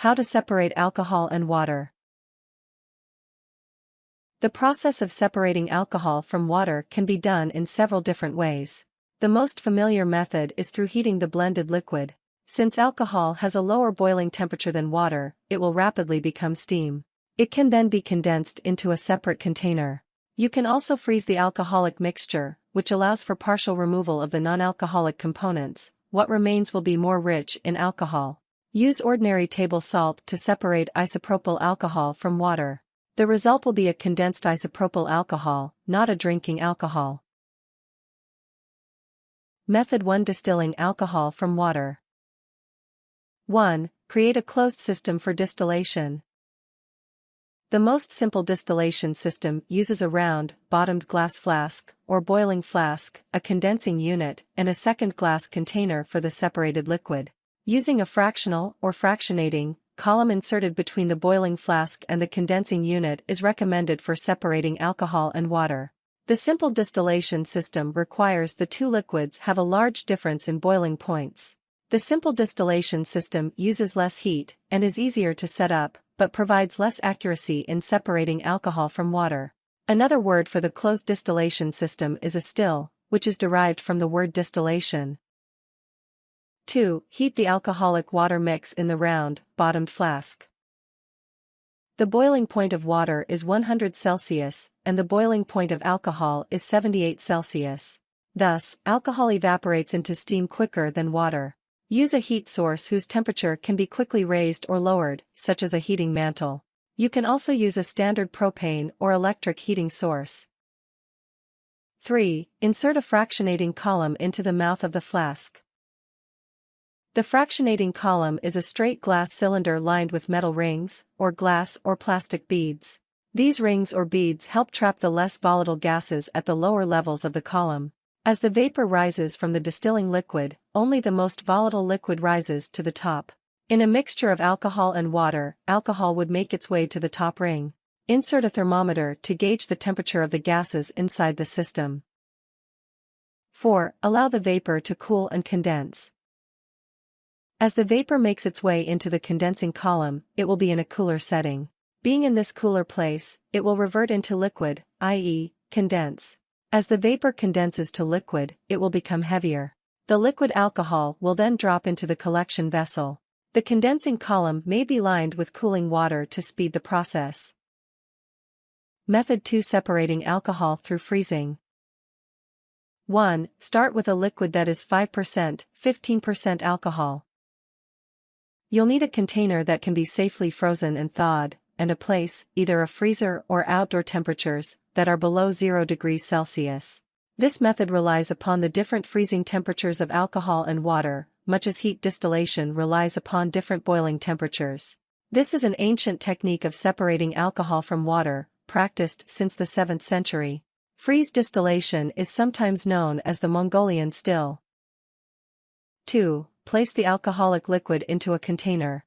How to separate alcohol and water. The process of separating alcohol from water can be done in several different ways. The most familiar method is through heating the blended liquid. Since alcohol has a lower boiling temperature than water, it will rapidly become steam. It can then be condensed into a separate container. You can also freeze the alcoholic mixture, which allows for partial removal of the non-alcoholic components. What remains will be more rich in alcohol. Use ordinary table salt to separate isopropyl alcohol from water. The result will be a condensed isopropyl alcohol, not a drinking alcohol. Method 1: Distilling alcohol from water. 1. Create a closed system for distillation. The most simple distillation system uses a round, bottomed glass flask, or boiling flask, a condensing unit, and a second glass container for the separated liquid. Using a fractional or fractionating column inserted between the boiling flask and the condensing unit is recommended for separating alcohol and water. The simple distillation system requires the two liquids have a large difference in boiling points. The simple distillation system uses less heat and is easier to set up, but provides less accuracy in separating alcohol from water. Another word for the closed distillation system is a still, which is derived from the word distillation. 2. Heat the alcoholic water mix in the round, bottomed flask. The boiling point of water is 100 Celsius, and the boiling point of alcohol is 78 Celsius. Thus, alcohol evaporates into steam quicker than water. Use a heat source whose temperature can be quickly raised or lowered, such as a heating mantle. You can also use a standard propane or electric heating source. 3. Insert a fractionating column into the mouth of the flask. The fractionating column is a straight glass cylinder lined with metal rings, or glass or plastic beads. These rings or beads help trap the less volatile gases at the lower levels of the column. As the vapor rises from the distilling liquid, only the most volatile liquid rises to the top. In a mixture of alcohol and water, alcohol would make its way to the top ring. Insert a thermometer to gauge the temperature of the gases inside the system. 4. Allow the vapor to cool and condense. As the vapor makes its way into the condensing column, it will be in a cooler setting. Being in this cooler place, it will revert into liquid, i.e., condense. As the vapor condenses to liquid, it will become heavier. The liquid alcohol will then drop into the collection vessel. The condensing column may be lined with cooling water to speed the process. Method 2: Separating alcohol through freezing. 1. Start with a liquid that is 5%, 15% alcohol. You'll need a container that can be safely frozen and thawed, and a place, either a freezer or outdoor temperatures, that are below 0 degrees Celsius. This method relies upon the different freezing temperatures of alcohol and water, much as heat distillation relies upon different boiling temperatures. This is an ancient technique of separating alcohol from water, practiced since the 7th century. Freeze distillation is sometimes known as the Mongolian still. 2. Place the alcoholic liquid into a container.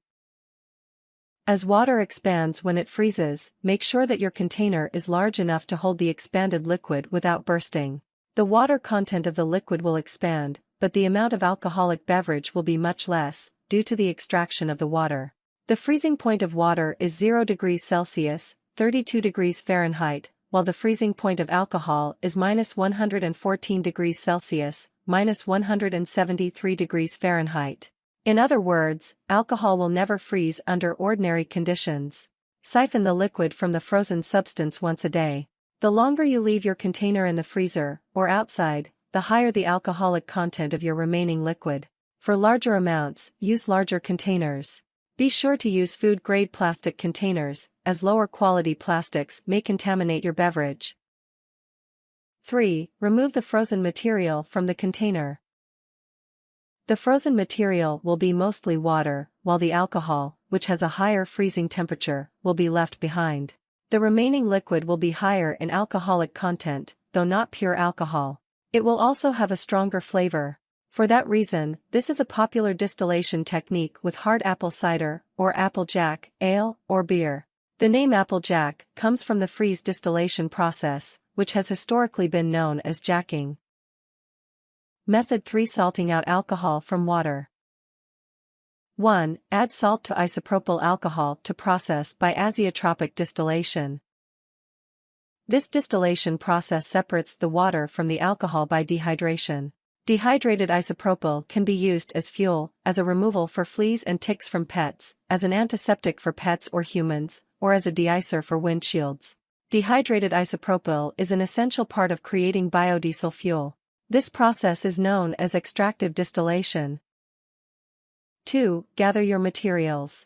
As water expands when it freezes, make sure that your container is large enough to hold the expanded liquid without bursting. The water content of the liquid will expand, but the amount of alcoholic beverage will be much less, due to the extraction of the water. The freezing point of water is 0 degrees Celsius, 32 degrees Fahrenheit, while the freezing point of alcohol is -114 degrees Celsius, -173 degrees Fahrenheit. In other words, alcohol will never freeze under ordinary conditions. Siphon the liquid from the frozen substance once a day. The longer you leave your container in the freezer, or outside, the higher the alcoholic content of your remaining liquid. For larger amounts, use larger containers. Be sure to use food-grade plastic containers, as lower-quality plastics may contaminate your beverage. 3. Remove the frozen material from the container. The frozen material will be mostly water, while the alcohol, which has a higher freezing temperature, will be left behind. The remaining liquid will be higher in alcoholic content, though not pure alcohol. It will also have a stronger flavor. For that reason, this is a popular distillation technique with hard apple cider, or applejack, ale, or beer. The name applejack comes from the freeze distillation process, which has historically been known as jacking. Method 3: Salting out alcohol from water. 1. Add salt to isopropyl alcohol to process by azeotropic distillation. This distillation process separates the water from the alcohol by dehydration. Dehydrated isopropyl can be used as fuel, as a removal for fleas and ticks from pets, as an antiseptic for pets or humans, or as a deicer for windshields. Dehydrated isopropyl is an essential part of creating biodiesel fuel. This process is known as extractive distillation. 2. Gather your materials.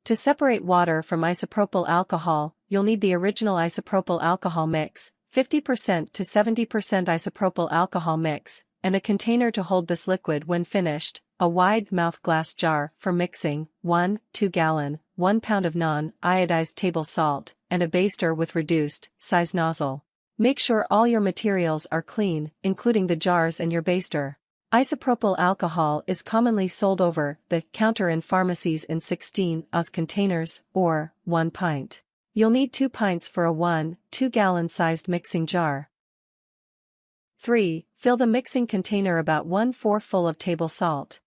To separate water from isopropyl alcohol, you'll need the original isopropyl alcohol mix, 50% to 70% isopropyl alcohol mix, and a container to hold this liquid when finished, a wide-mouth glass jar for mixing, 1-2 gallon, 1 pound of non-iodized table salt, and a baster with reduced size nozzle. Make sure all your materials are clean, including the jars and your baster. Isopropyl alcohol is commonly sold over the counter in pharmacies in 16 oz containers, or 1 pint. You'll need 2 pints for a 1-2 gallon sized mixing jar. 3. Fill the mixing container about 1/4 full of table salt.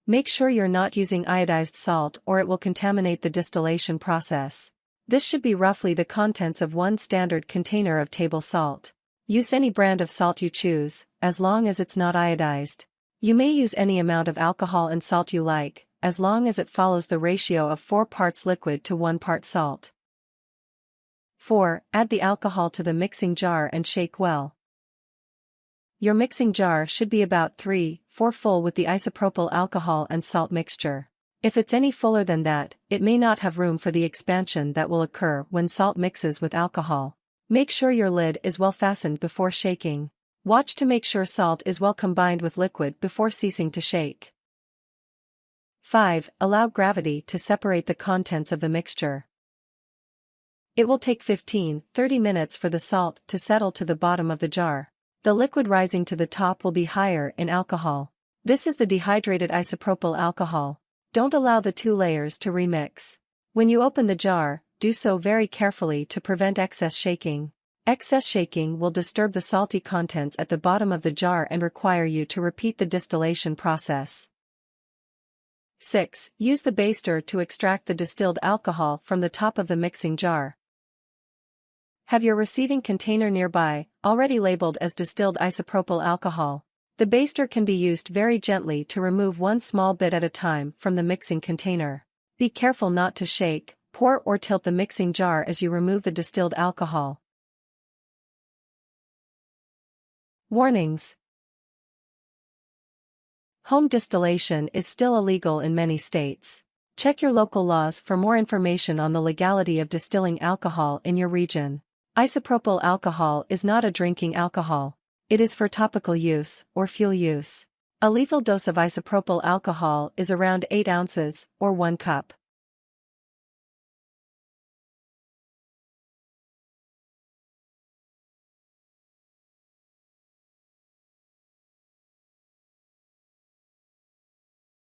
Make sure you're not using iodized salt or it will contaminate the distillation process. This should be roughly the contents of 1 standard container of table salt. Use any brand of salt you choose, as long as it's not iodized. You may use any amount of alcohol and salt you like, as long as it follows the ratio of 4 parts liquid to 1 part salt. 4. Add the alcohol to the mixing jar and shake well. Your mixing jar should be about 3/4 full with the isopropyl alcohol and salt mixture. If it's any fuller than that, it may not have room for the expansion that will occur when salt mixes with alcohol. Make sure your lid is well fastened before shaking. Watch to make sure salt is well combined with liquid before ceasing to shake. 5. Allow gravity to separate the contents of the mixture. It will take 15-30 minutes for the salt to settle to the bottom of the jar. The liquid rising to the top will be higher in alcohol. This is the dehydrated isopropyl alcohol. Don't allow the 2 layers to remix. When you open the jar, do so very carefully to prevent excess shaking. Excess shaking will disturb the salty contents at the bottom of the jar and require you to repeat the distillation process. 6. Use the baster to extract the distilled alcohol from the top of the mixing jar. Have your receiving container nearby, already labeled as distilled isopropyl alcohol. The baster can be used very gently to remove 1 small bit at a time from the mixing container. Be careful not to shake, pour or tilt the mixing jar as you remove the distilled alcohol. Warnings. Home distillation is still illegal in many states. Check your local laws for more information on the legality of distilling alcohol in your region. Isopropyl alcohol is not a drinking alcohol. It is for topical use, or fuel use. A lethal dose of isopropyl alcohol is around 8 ounces, or 1 cup.